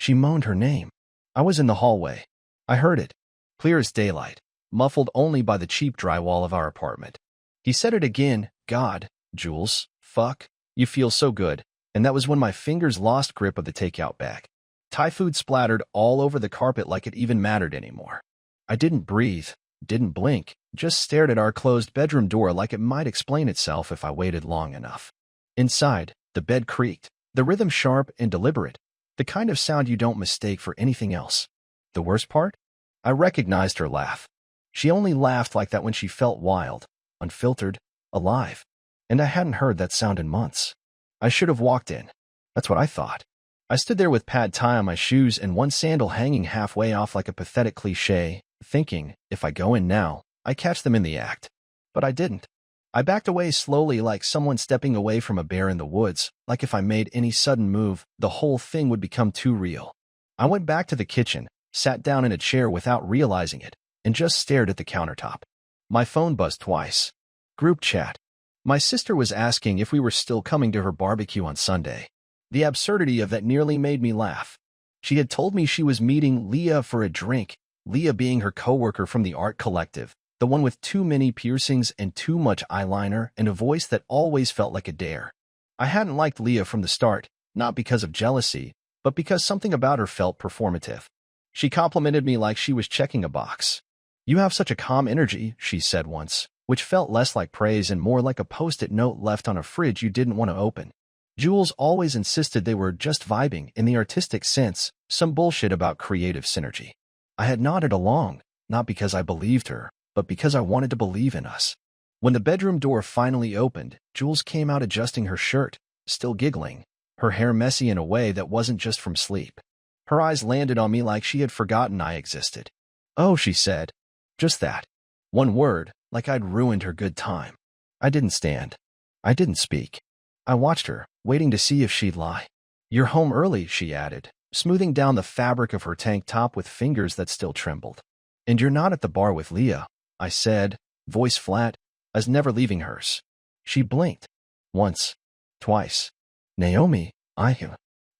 She moaned her name. I was in the hallway. I heard it, clear as daylight, muffled only by the cheap drywall of our apartment. He said it again. God, Jules, fuck, you feel so good. And that was when my fingers lost grip of the takeout bag. Thai food splattered all over the carpet like it even mattered anymore. I didn't breathe, didn't blink, just stared at our closed bedroom door like it might explain itself if I waited long enough. Inside, the bed creaked, the rhythm sharp and deliberate, the kind of sound you don't mistake for anything else. The worst part? I recognized her laugh. She only laughed like that when she felt wild, unfiltered, alive. And I hadn't heard that sound in months. I should have walked in. That's what I thought. I stood there with pad thai on my shoes and one sandal hanging halfway off like a pathetic cliché, thinking, if I go in now, I catch them in the act. But I didn't. I backed away slowly like someone stepping away from a bear in the woods, like if I made any sudden move, the whole thing would become too real. I went back to the kitchen, sat down in a chair without realizing it, and just stared at the countertop. My phone buzzed twice. Group chat. My sister was asking if we were still coming to her barbecue on Sunday. The absurdity of that nearly made me laugh. She had told me she was meeting Leah for a drink, Leah being her coworker from the art collective, the one with too many piercings and too much eyeliner and a voice that always felt like a dare. I hadn't liked Leah from the start, not because of jealousy, but because something about her felt performative. She complimented me like she was checking a box. "You have such a calm energy," she said once, which felt less like praise and more like a post-it note left on a fridge you didn't want to open. Jules always insisted they were just vibing in the artistic sense, some bullshit about creative synergy. I had nodded along, not because I believed her, but because I wanted to believe in us. When the bedroom door finally opened, Jules came out adjusting her shirt, still giggling, her hair messy in a way that wasn't just from sleep. Her eyes landed on me like she had forgotten I existed. "Oh," she said. Just that. One word, like I'd ruined her good time. I didn't stand. I didn't speak. I watched her, waiting to see if she'd lie. "You're home early," she added, smoothing down the fabric of her tank top with fingers that still trembled. "And you're not at the bar with Leah," I said, voice flat, as never leaving hers. She blinked. Once. Twice. "Naomi,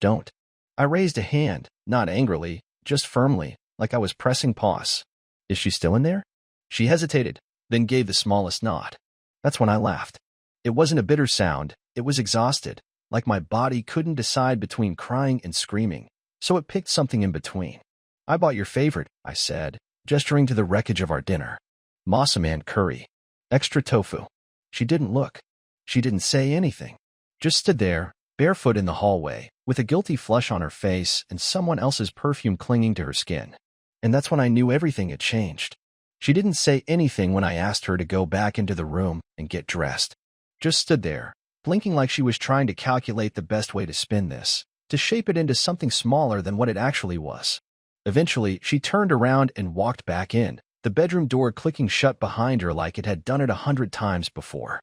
don't." I raised a hand, not angrily, just firmly, like I was pressing pause. "Is she still in there?" She hesitated, then gave the smallest nod. That's when I laughed. It wasn't a bitter sound, it was exhausted, like my body couldn't decide between crying and screaming, so it picked something in between. "I bought your favorite," I said, gesturing to the wreckage of our dinner. "Massaman curry. Extra tofu." She didn't look. She didn't say anything. Just stood there, barefoot in the hallway, with a guilty flush on her face and someone else's perfume clinging to her skin. And that's when I knew everything had changed. She didn't say anything when I asked her to go back into the room and get dressed. Just stood there, blinking like she was trying to calculate the best way to spin this, to shape it into something smaller than what it actually was. Eventually, she turned around and walked back in, the bedroom door clicking shut behind her like it had done it 100 times before.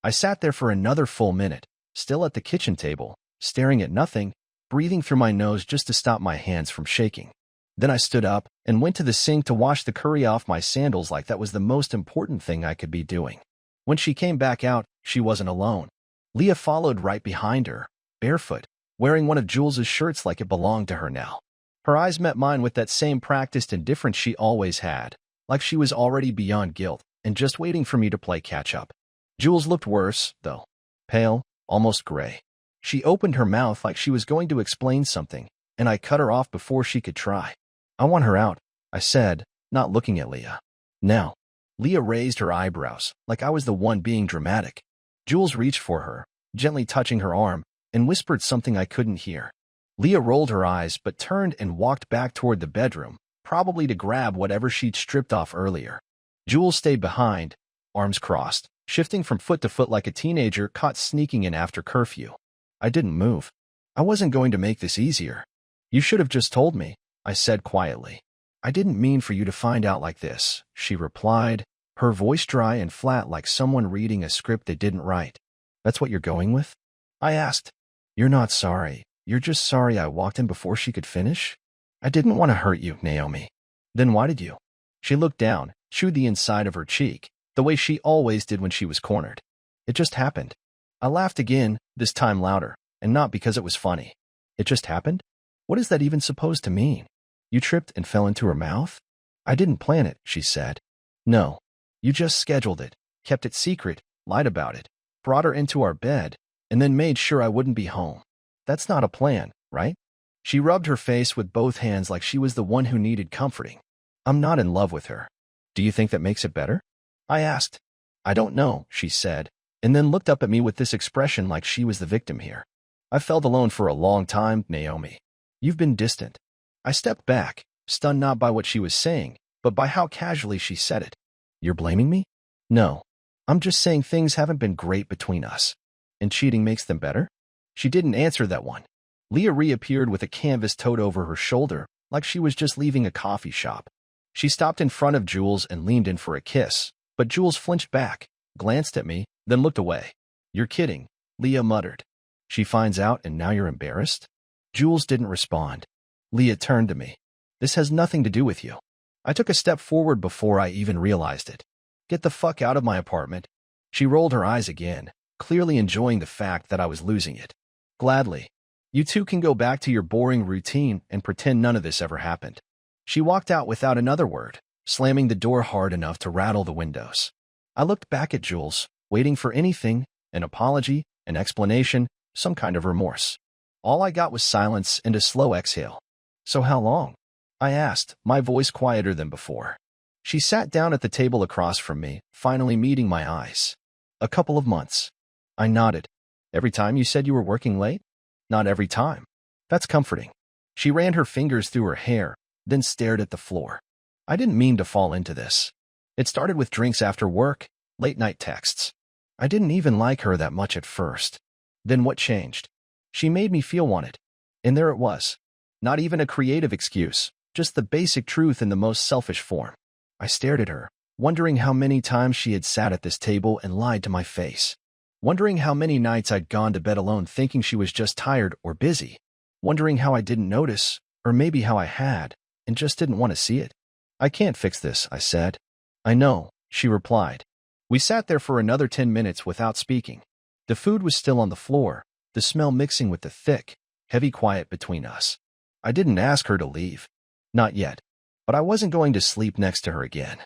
I sat there for another full minute, still at the kitchen table, staring at nothing, breathing through my nose just to stop my hands from shaking. Then I stood up and went to the sink to wash the curry off my sandals like that was the most important thing I could be doing. When she came back out, she wasn't alone. Leah followed right behind her, barefoot, wearing one of Jules's shirts like it belonged to her now. Her eyes met mine with that same practiced indifference she always had, like she was already beyond guilt and just waiting for me to play catch-up. Jules looked worse, though. Pale, almost gray. She opened her mouth like she was going to explain something, and I cut her off before she could try. "I want her out," I said, not looking at Leah. "Now." Leah raised her eyebrows, like I was the one being dramatic. Jules reached for her, gently touching her arm, and whispered something I couldn't hear. Leah rolled her eyes but turned and walked back toward the bedroom, probably to grab whatever she'd stripped off earlier. Jules stayed behind, arms crossed, shifting from foot to foot like a teenager caught sneaking in after curfew. I didn't move. I wasn't going to make this easier. "You should have just told me," I said quietly. "I didn't mean for you to find out like this," she replied, her voice dry and flat like someone reading a script they didn't write. "That's what you're going with?" I asked. "You're not sorry. You're just sorry I walked in before she could finish?" "I didn't want to hurt you, Naomi." "Then why did you?" She looked down, chewed the inside of her cheek, the way she always did when she was cornered. "It just happened." I laughed again, this time louder, and not because it was funny. "It just happened?" What is that even supposed to mean? You tripped and fell into her mouth? I didn't plan it, she said. No. You just scheduled it, kept it secret, lied about it, brought her into our bed, and then made sure I wouldn't be home. That's not a plan, right? She rubbed her face with both hands like she was the one who needed comforting. I'm not in love with her. Do you think that makes it better? I asked. I don't know, she said, and then looked up at me with this expression like she was the victim here. I felt alone for a long time, Naomi. You've been distant. I stepped back, stunned not by what she was saying, but by how casually she said it. You're blaming me? No. I'm just saying things haven't been great between us. And cheating makes them better? She didn't answer that one. Leah reappeared with a canvas tote over her shoulder, like she was just leaving a coffee shop. She stopped in front of Jules and leaned in for a kiss, but Jules flinched back, glanced at me, then looked away. You're kidding, Leah muttered. She finds out and now you're embarrassed? Jules didn't respond. Leah turned to me. This has nothing to do with you. I took a step forward before I even realized it. Get the fuck out of my apartment. She rolled her eyes again, clearly enjoying the fact that I was losing it. Gladly. You two can go back to your boring routine and pretend none of this ever happened. She walked out without another word, slamming the door hard enough to rattle the windows. I looked back at Jules, waiting for anything, an apology, an explanation, some kind of remorse. All I got was silence and a slow exhale. So how long? I asked, my voice quieter than before. She sat down at the table across from me, finally meeting my eyes. A couple of months. I nodded. Every time you said you were working late? Not every time. That's comforting. She ran her fingers through her hair, then stared at the floor. I didn't mean to fall into this. It started with drinks after work, late-night texts. I didn't even like her that much at first. Then what changed? She made me feel wanted. And there it was. Not even a creative excuse, just the basic truth in the most selfish form. I stared at her, wondering how many times she had sat at this table and lied to my face. Wondering how many nights I'd gone to bed alone thinking she was just tired or busy. Wondering how I didn't notice, or maybe how I had, and just didn't want to see it. I can't fix this, I said. I know, she replied. We sat there for another 10 minutes without speaking. The food was still on the floor, the smell mixing with the thick, heavy quiet between us. I didn't ask her to leave. Not yet. But I wasn't going to sleep next to her again.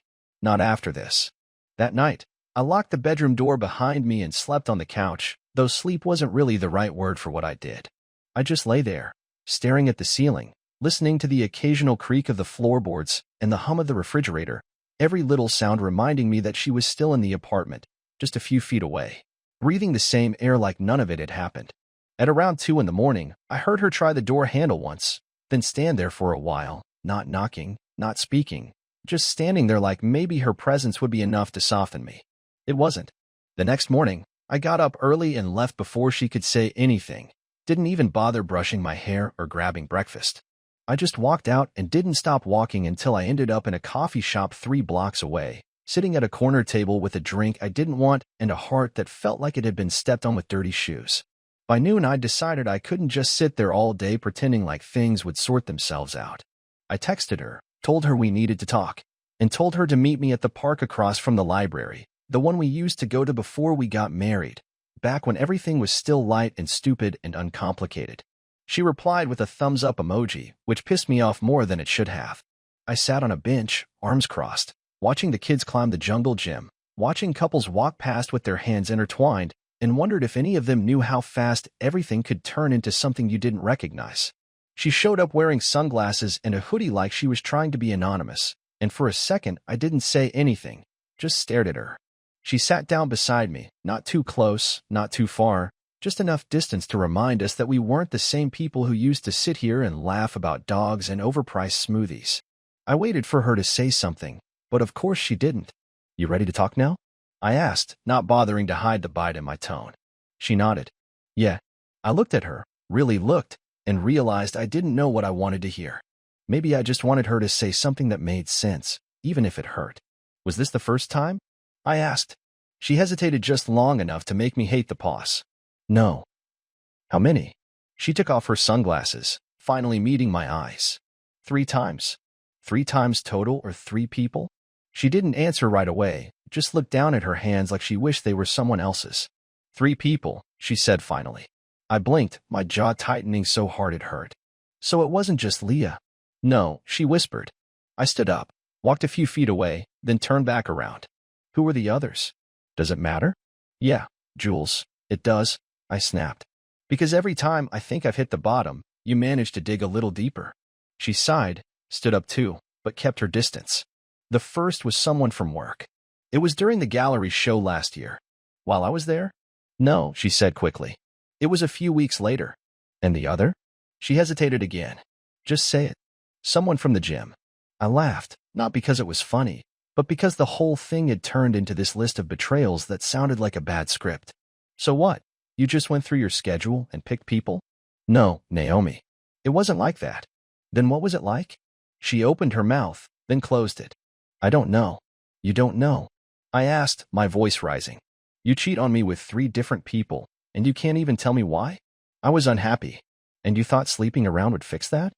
Not after this. That night, I locked the bedroom door behind me and slept on the couch, though sleep wasn't really the right word for what I did. I just lay there, staring at the ceiling, listening to the occasional creak of the floorboards and the hum of the refrigerator, every little sound reminding me that she was still in the apartment, just a few feet away, breathing the same air like none of it had happened. At around 2 in the morning, I heard her try the door handle once, then stand there for a while, not knocking, not speaking, just standing there like maybe her presence would be enough to soften me. It wasn't. The next morning, I got up early and left before she could say anything, didn't even bother brushing my hair or grabbing breakfast. I just walked out and didn't stop walking until I ended up in a coffee shop 3 blocks away, sitting at a corner table with a drink I didn't want and a heart that felt like it had been stepped on with dirty shoes. By noon, I decided I couldn't just sit there all day pretending like things would sort themselves out. I texted her, told her we needed to talk, and told her to meet me at the park across from the library, the one we used to go to before we got married, back when everything was still light and stupid and uncomplicated. She replied with a thumbs-up emoji, which pissed me off more than it should have. I sat on a bench, arms crossed, watching the kids climb the jungle gym, watching couples walk past with their hands intertwined, and wondered if any of them knew how fast everything could turn into something you didn't recognize. She showed up wearing sunglasses and a hoodie like she was trying to be anonymous, and for a second I didn't say anything, just stared at her. She sat down beside me, not too close, not too far, just enough distance to remind us that we weren't the same people who used to sit here and laugh about dogs and overpriced smoothies. I waited for her to say something, but of course she didn't. You ready to talk now? I asked, not bothering to hide the bite in my tone. She nodded. Yeah. I looked at her, really looked, and realized I didn't know what I wanted to hear. Maybe I just wanted her to say something that made sense, even if it hurt. Was this the first time? I asked. She hesitated just long enough to make me hate the pause. No. How many? She took off her sunglasses, finally meeting my eyes. 3 times. 3 times total or 3 people? She didn't answer right away, just looked down at her hands like she wished they were someone else's. 3 people, she said finally. I blinked, my jaw tightening so hard it hurt. So it wasn't just Leah. No, she whispered. I stood up, walked a few feet away, then turned back around. Who were the others? Does it matter? Yeah, Jules, it does, I snapped. Because every time I think I've hit the bottom, you manage to dig a little deeper. She sighed, stood up too, but kept her distance. The first was someone from work. It was during the gallery show last year. While I was there? No, she said quickly. It was a few weeks later. And the other? She hesitated again. Just say it. Someone from the gym. I laughed, not because it was funny, but because the whole thing had turned into this list of betrayals that sounded like a bad script. So what? You just went through your schedule and picked people? No, Naomi. It wasn't like that. Then what was it like? She opened her mouth, then closed it. I don't know. You don't know. I asked, my voice rising. You cheat on me with 3 different people, and you can't even tell me why? I was unhappy. And you thought sleeping around would fix that?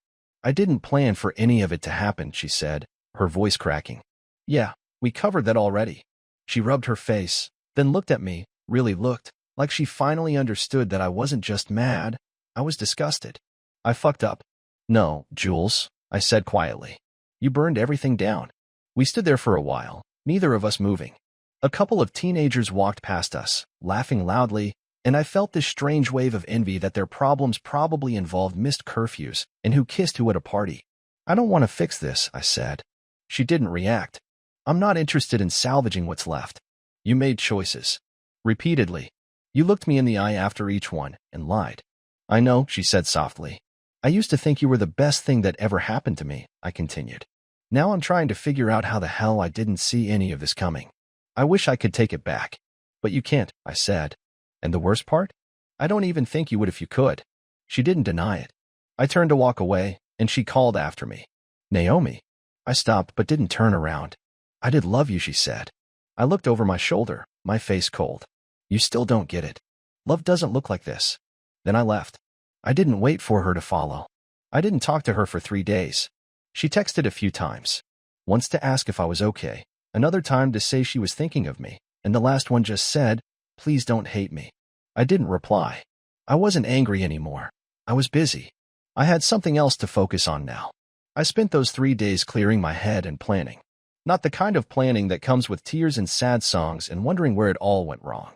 I didn't plan for any of it to happen, she said, her voice cracking. Yeah, we covered that already. She rubbed her face, then looked at me, really looked, like she finally understood that I wasn't just mad, I was disgusted. I fucked up. No, Jules, I said quietly. You burned everything down. We stood there for a while, neither of us moving. A couple of teenagers walked past us, laughing loudly, and I felt this strange wave of envy that their problems probably involved missed curfews and who kissed who at a party. I don't want to fix this, I said. She didn't react. I'm not interested in salvaging what's left. You made choices. Repeatedly. You looked me in the eye after each one and lied. I know, she said softly. I used to think you were the best thing that ever happened to me, I continued. Now I'm trying to figure out how the hell I didn't see any of this coming. I wish I could take it back. But you can't, I said. And the worst part? I don't even think you would if you could. She didn't deny it. I turned to walk away, and she called after me. Naomi. I stopped but didn't turn around. I did love you, she said. I looked over my shoulder, my face cold. You still don't get it. Love doesn't look like this. Then I left. I didn't wait for her to follow. I didn't talk to her for 3 days. She texted a few times. Once to ask if I was okay, another time to say she was thinking of me, and the last one just said, please don't hate me. I didn't reply. I wasn't angry anymore. I was busy. I had something else to focus on now. I spent those 3 days clearing my head and planning. Not the kind of planning that comes with tears and sad songs and wondering where it all went wrong.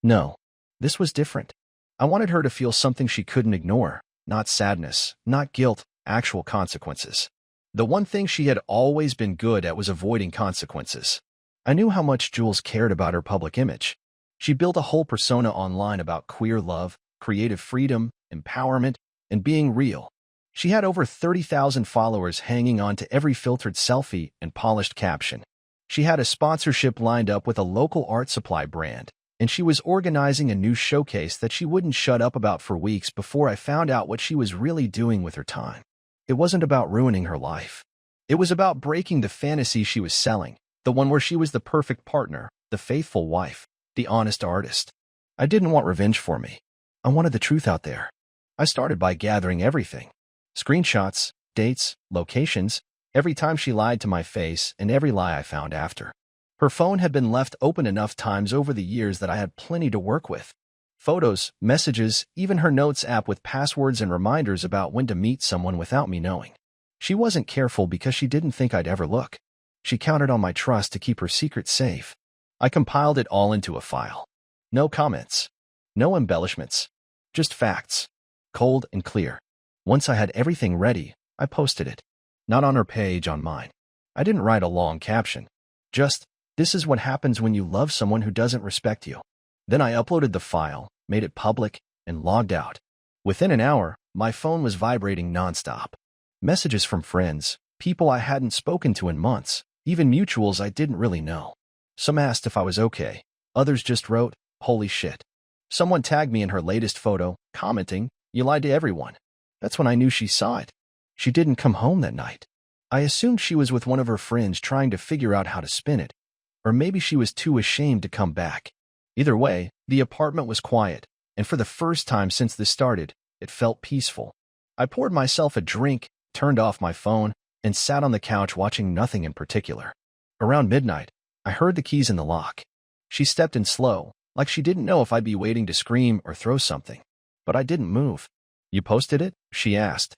No, this was different. I wanted her to feel something she couldn't ignore, not sadness, not guilt, actual consequences. The one thing she had always been good at was avoiding consequences. I knew how much Jules cared about her public image. She built a whole persona online about queer love, creative freedom, empowerment, and being real. She had over 30,000 followers hanging on to every filtered selfie and polished caption. She had a sponsorship lined up with a local art supply brand, and she was organizing a new showcase that she wouldn't shut up about for weeks before I found out what she was really doing with her time. It wasn't about ruining her life. It was about breaking the fantasy she was selling, the one where she was the perfect partner, the faithful wife, the honest artist. I didn't want revenge for me. I wanted the truth out there. I started by gathering everything. Screenshots, dates, locations, every time she lied to my face and every lie I found after. Her phone had been left open enough times over the years that I had plenty to work with. Photos, messages, even her notes app with passwords and reminders about when to meet someone without me knowing. She wasn't careful because she didn't think I'd ever look. She counted on my trust to keep her secret safe. I compiled it all into a file. No comments. No embellishments. Just facts. Cold and clear. Once I had everything ready, I posted it. Not on her page, on mine. I didn't write a long caption. Just, this is what happens when you love someone who doesn't respect you. Then I uploaded the file, made it public, and logged out. Within an hour, my phone was vibrating nonstop. Messages from friends, people I hadn't spoken to in months, even mutuals I didn't really know. Some asked if I was okay. Others just wrote, holy shit. Someone tagged me in her latest photo, commenting, you lied to everyone. That's when I knew she saw it. She didn't come home that night. I assumed she was with one of her friends trying to figure out how to spin it. Or maybe she was too ashamed to come back. Either way, the apartment was quiet, and for the first time since this started, it felt peaceful. I poured myself a drink, turned off my phone, and sat on the couch watching nothing in particular. Around midnight, I heard the keys in the lock. She stepped in slow, like she didn't know if I'd be waiting to scream or throw something. But I didn't move. You posted it? She asked.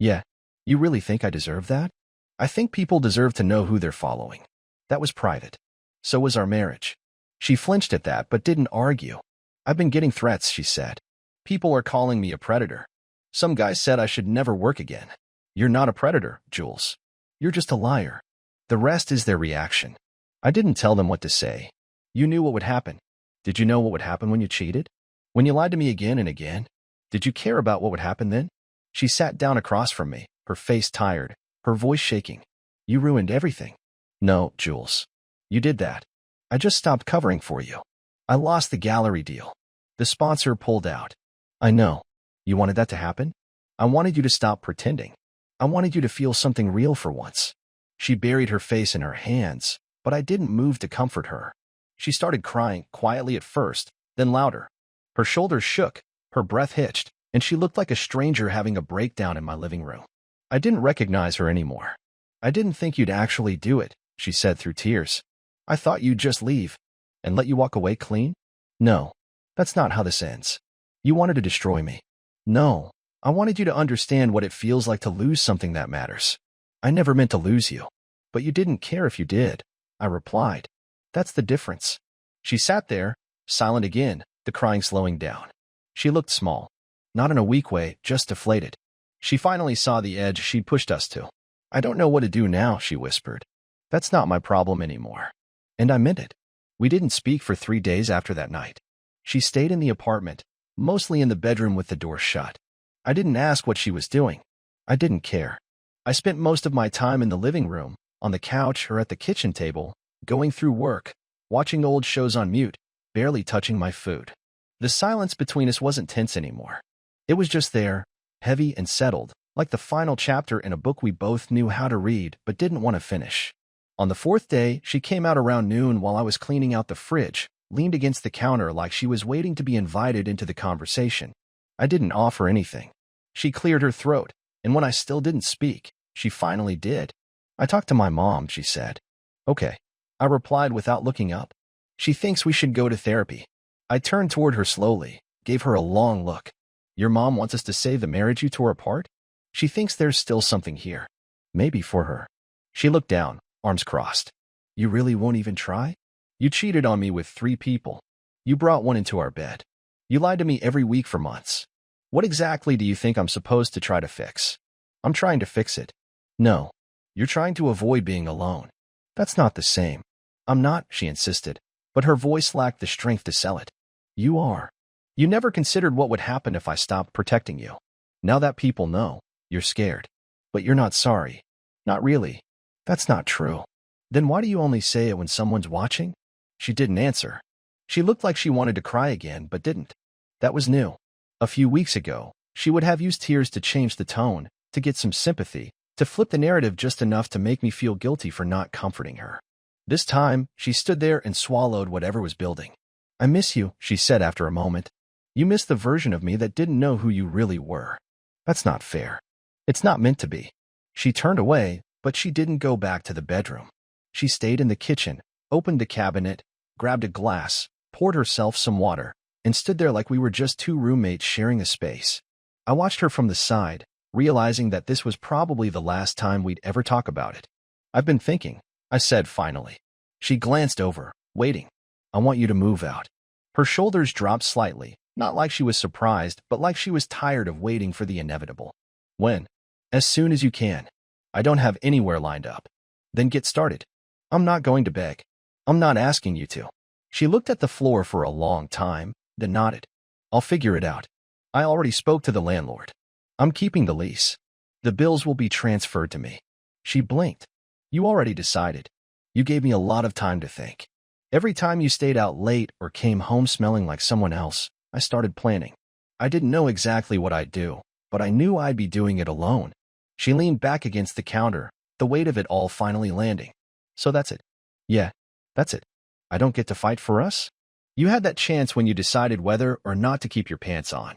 Yeah, you really think I deserve that? I think people deserve to know who they're following. That was private. So was our marriage. She flinched at that but didn't argue. I've been getting threats, she said. People are calling me a predator. Some guy said I should never work again. You're not a predator, Jules. You're just a liar. The rest is their reaction. I didn't tell them what to say. You knew what would happen. Did you know what would happen when you cheated? When you lied to me again and again? Did you care about what would happen then? She sat down across from me, her face tired, her voice shaking. You ruined everything. No, Jules. You did that. I just stopped covering for you. I lost the gallery deal. The sponsor pulled out. I know. You wanted that to happen? I wanted you to stop pretending. I wanted you to feel something real for once. She buried her face in her hands, but I didn't move to comfort her. She started crying, quietly at first, then louder. Her shoulders shook, her breath hitched, and she looked like a stranger having a breakdown in my living room. I didn't recognize her anymore. I didn't think you'd actually do it, she said through tears. I thought you'd just leave and let you walk away clean. No, that's not how this ends. You wanted to destroy me. No, I wanted you to understand what it feels like to lose something that matters. I never meant to lose you, but you didn't care if you did, I replied. That's the difference. She sat there, silent again, the crying slowing down. She looked small, not in a weak way, just deflated. She finally saw the edge she'd pushed us to. I don't know what to do now, she whispered. That's not my problem anymore. And I meant it. We didn't speak for 3 days after that night. She stayed in the apartment, mostly in the bedroom with the door shut. I didn't ask what she was doing. I didn't care. I spent most of my time in the living room, on the couch or at the kitchen table, going through work, watching old shows on mute, barely touching my food. The silence between us wasn't tense anymore. It was just there, heavy and settled, like the final chapter in a book we both knew how to read but didn't want to finish. On the 4th day, she came out around noon while I was cleaning out the fridge, leaned against the counter like she was waiting to be invited into the conversation. I didn't offer anything. She cleared her throat, and when I still didn't speak, she finally did. I talked to my mom, she said. Okay, I replied without looking up. She thinks we should go to therapy. I turned toward her slowly, gave her a long look. Your mom wants us to save the marriage you tore apart? She thinks there's still something here. Maybe for her. She looked down, arms crossed. You really won't even try? You cheated on me with 3 people. You brought one into our bed. You lied to me every week for months. What exactly do you think I'm supposed to try to fix? I'm trying to fix it. No. You're trying to avoid being alone. That's not the same. I'm not, she insisted, but her voice lacked the strength to sell it. You are. You never considered what would happen if I stopped protecting you. Now that people know, you're scared. But you're not sorry. Not really. That's not true. Then why do you only say it when someone's watching? She didn't answer. She looked like she wanted to cry again, but didn't. That was new. A few weeks ago, she would have used tears to change the tone, to get some sympathy, to flip the narrative just enough to make me feel guilty for not comforting her. This time, she stood there and swallowed whatever was building. I miss you, she said after a moment. You miss the version of me that didn't know who you really were. That's not fair. It's not meant to be. She turned away, but she didn't go back to the bedroom. She stayed in the kitchen, opened the cabinet, grabbed a glass, poured herself some water, and stood there like we were just 2 roommates sharing a space. I watched her from the side, realizing that this was probably the last time we'd ever talk about it. I've been thinking, I said finally. She glanced over, waiting. I want you to move out. Her shoulders dropped slightly, not like she was surprised, but like she was tired of waiting for the inevitable. When? As soon as you can. I don't have anywhere lined up. Then get started. I'm not going to beg. I'm not asking you to. She looked at the floor for a long time, then nodded. I'll figure it out. I already spoke to the landlord. I'm keeping the lease. The bills will be transferred to me. She blinked. You already decided. You gave me a lot of time to think. Every time you stayed out late or came home smelling like someone else, I started planning. I didn't know exactly what I'd do, but I knew I'd be doing it alone. She leaned back against the counter, the weight of it all finally landing. So that's it. Yeah, that's it. I don't get to fight for us? You had that chance when you decided whether or not to keep your pants on.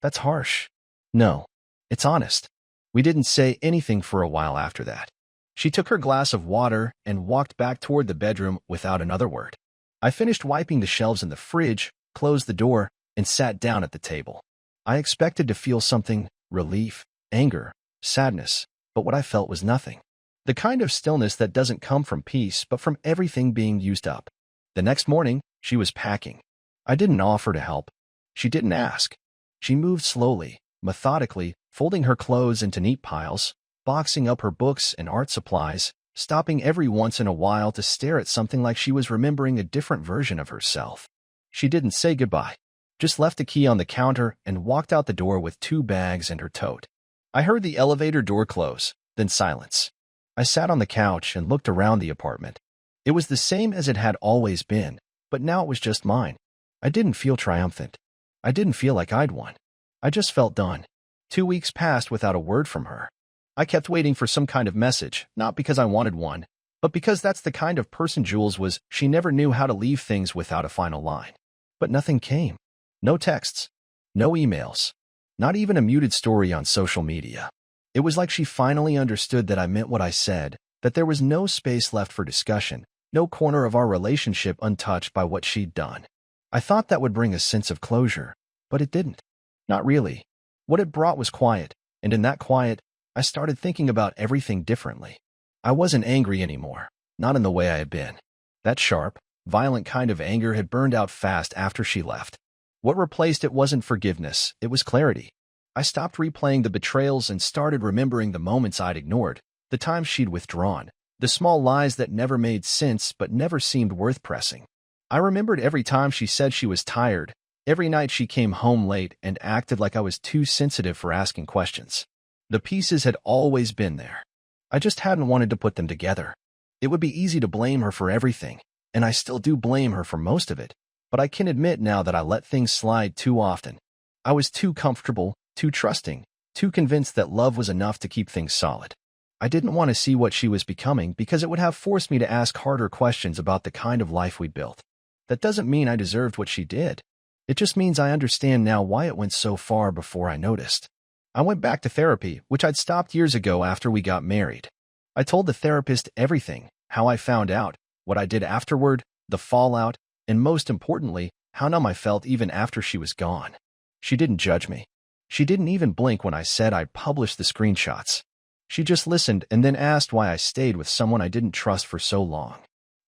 That's harsh. No, it's honest. We didn't say anything for a while after that. She took her glass of water and walked back toward the bedroom without another word. I finished wiping the shelves in the fridge, closed the door, and sat down at the table. I expected to feel something, relief, anger, sadness, but what I felt was nothing. The kind of stillness that doesn't come from peace, but from everything being used up. The next morning, she was packing. I didn't offer to help. She didn't ask. She moved slowly, methodically, folding her clothes into neat piles, boxing up her books and art supplies, stopping every once in a while to stare at something like she was remembering a different version of herself. She didn't say goodbye, just left the key on the counter and walked out the door with 2 bags and her tote. I heard the elevator door close, then silence. I sat on the couch and looked around the apartment. It was the same as it had always been, but now it was just mine. I didn't feel triumphant. I didn't feel like I'd won. I just felt done. 2 weeks passed without a word from her. I kept waiting for some kind of message, not because I wanted one, but because that's the kind of person Jules was. She never knew how to leave things without a final line. But nothing came. No texts. No emails. Not even a muted story on social media. It was like she finally understood that I meant what I said, that there was no space left for discussion, no corner of our relationship untouched by what she'd done. I thought that would bring a sense of closure, but it didn't. Not really. What it brought was quiet, and in that quiet, I started thinking about everything differently. I wasn't angry anymore, not in the way I had been. That sharp, violent kind of anger had burned out fast after she left. What replaced it wasn't forgiveness, it was clarity. I stopped replaying the betrayals and started remembering the moments I'd ignored, the times she'd withdrawn, the small lies that never made sense but never seemed worth pressing. I remembered every time she said she was tired, every night she came home late and acted like I was too sensitive for asking questions. The pieces had always been there. I just hadn't wanted to put them together. It would be easy to blame her for everything, and I still do blame her for most of it, but I can admit now that I let things slide too often. I was too comfortable, too trusting, too convinced that love was enough to keep things solid. I didn't want to see what she was becoming because it would have forced me to ask harder questions about the kind of life we'd built. That doesn't mean I deserved what she did. It just means I understand now why it went so far before I noticed. I went back to therapy, which I'd stopped years ago after we got married. I told the therapist everything, how I found out, what I did afterward, the fallout, and most importantly, how numb I felt even after she was gone. She didn't judge me. She didn't even blink when I said I'd published the screenshots. She just listened and then asked why I stayed with someone I didn't trust for so long.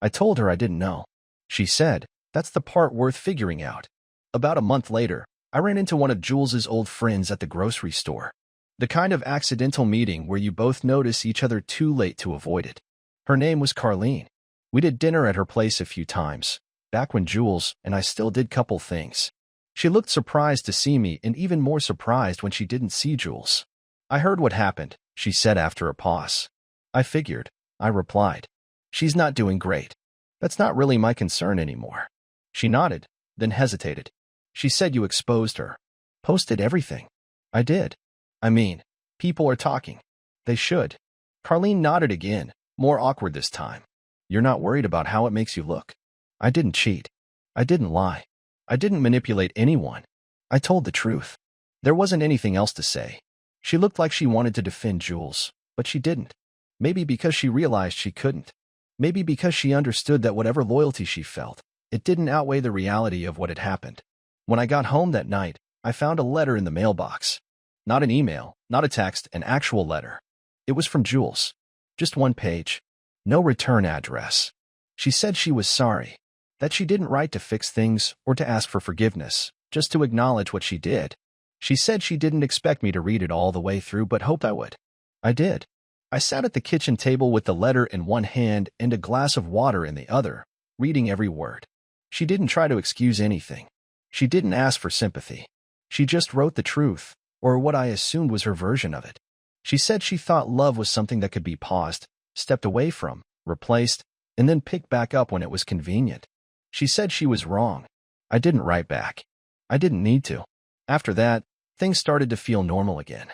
I told her I didn't know. She said, "That's the part worth figuring out." About a month later, I ran into one of Jules's old friends at the grocery store. The kind of accidental meeting where you both notice each other too late to avoid it. Her name was Carlene. We did dinner at her place a few times, back when Jules and I still did couple things. She looked surprised to see me and even more surprised when she didn't see Jules. "I heard what happened," she said after a pause. "I figured," I replied. "She's not doing great. That's not really my concern anymore." She nodded, then hesitated. She said, "You exposed her. Posted everything." I did. I mean, people are talking. They should. Carlene nodded again, more awkward this time. "You're not worried about how it makes you look?" I didn't cheat. I didn't lie. I didn't manipulate anyone. I told the truth. There wasn't anything else to say. She looked like she wanted to defend Jules, but she didn't. Maybe because she realized she couldn't. Maybe because she understood that whatever loyalty she felt, it didn't outweigh the reality of what had happened. When I got home that night, I found a letter in the mailbox. Not an email, not a text, an actual letter. It was from Jules. Just one page. No return address. She said she was sorry, that she didn't write to fix things or to ask for forgiveness, just to acknowledge what she did. She said she didn't expect me to read it all the way through but hoped I would. I did. I sat at the kitchen table with the letter in one hand and a glass of water in the other, reading every word. She didn't try to excuse anything. She didn't ask for sympathy. She just wrote the truth, or what I assumed was her version of it. She said she thought love was something that could be paused, stepped away from, replaced, and then picked back up when it was convenient. She said she was wrong. I didn't write back. I didn't need to. After that, things started to feel normal again.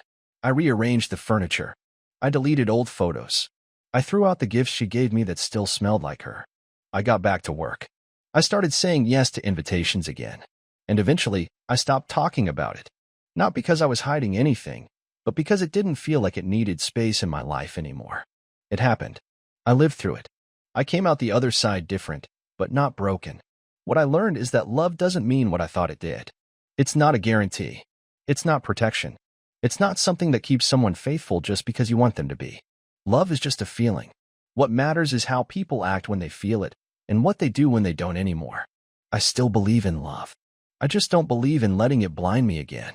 I rearranged the furniture. I deleted old photos. I threw out the gifts she gave me that still smelled like her. I got back to work. I started saying yes to invitations again. And eventually, I stopped talking about it. Not because I was hiding anything, but because it didn't feel like it needed space in my life anymore. It happened. I lived through it. I came out the other side different, but not broken. What I learned is that love doesn't mean what I thought it did. It's not a guarantee. It's not protection. It's It's not something that keeps someone faithful just because you want them to be. Love is just a feeling. What matters is how people act when they feel it, and what they do when they don't anymore. I still believe in love. I just don't believe in letting it blind me again.